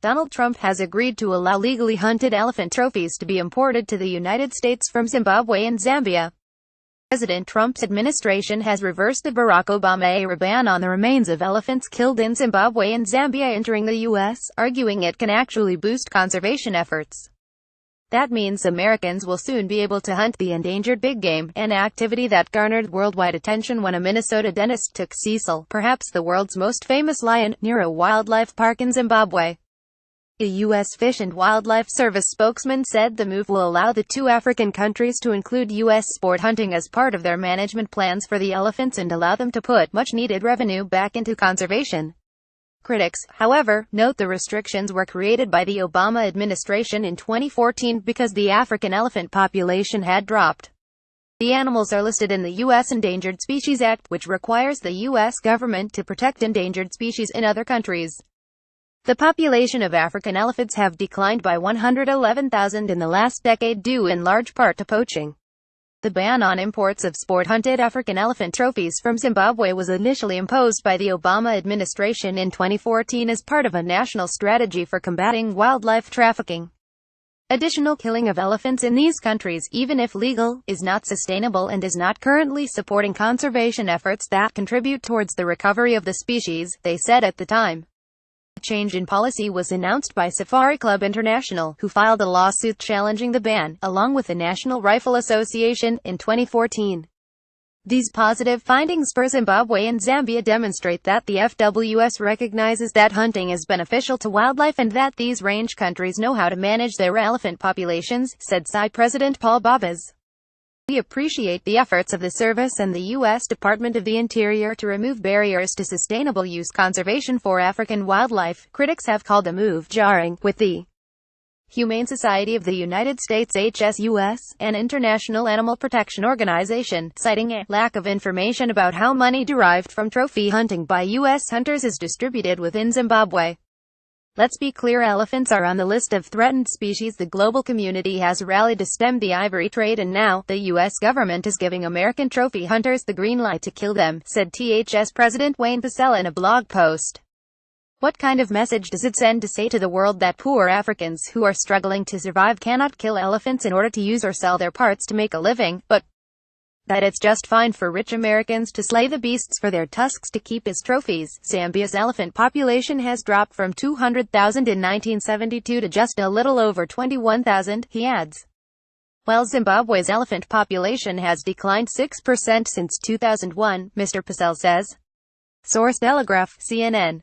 Donald Trump has agreed to allow legally hunted elephant trophies to be imported to the United States from Zimbabwe and Zambia. President Trump's administration has reversed the Barack Obamaera ban on the remains of elephants killed in Zimbabwe and Zambia entering the U.S., arguing it can actually boost conservation efforts. That means Americans will soon be able to hunt the endangered big game, an activity that garnered worldwide attention when a Minnesota dentist took Cecil, perhaps the world's most famous lion, near a wildlife park in Zimbabwe. A U.S. Fish and Wildlife Service spokesman said the move will allow the two African countries to include U.S. sport hunting as part of their management plans for the elephants and allow them to put much-needed revenue back into conservation. Critics, however, note the restrictions were created by the Obama administration in 2014 because the African elephant population had dropped. The animals are listed in the U.S. Endangered Species Act, which requires the U.S. government to protect endangered species in other countries. The population of African elephants have declined by 111,000 in the last decade due in large part to poaching. The ban on imports of sport-hunted African elephant trophies from Zimbabwe was initially imposed by the Obama administration in 2014 as part of a national strategy for combating wildlife trafficking. Additional killing of elephants in these countries, even if legal, is not sustainable and is not currently supporting conservation efforts that contribute towards the recovery of the species, they said at the time. The change in policy was announced by Safari Club International, who filed a lawsuit challenging the ban, along with the National Rifle Association, in 2014. These positive findings for Zimbabwe and Zambia demonstrate that the FWS recognizes that hunting is beneficial to wildlife and that these range countries know how to manage their elephant populations, said SCI President Paul Bobbas. We appreciate the efforts of the service and the U.S. Department of the Interior to remove barriers to sustainable use conservation for African wildlife. Critics have called the move jarring, with the Humane Society of the United States (HSUS), an international animal protection organization, citing a lack of information about how money derived from trophy hunting by U.S. hunters is distributed within Zimbabwe. Let's be clear, elephants are on the list of threatened species. The global community has rallied to stem the ivory trade, and now, the U.S. government is giving American trophy hunters the green light to kill them, said THS President Wayne Pacelle in a blog post. What kind of message does it send to say to the world that poor Africans who are struggling to survive cannot kill elephants in order to use or sell their parts to make a living, but that it's just fine for rich Americans to slay the beasts for their tusks to keep as trophies? Zambia's elephant population has dropped from 200,000 in 1972 to just a little over 21,000, he adds. While Zimbabwe's elephant population has declined 6% since 2001, Mr. Pacelle says. Source: Telegraph, CNN.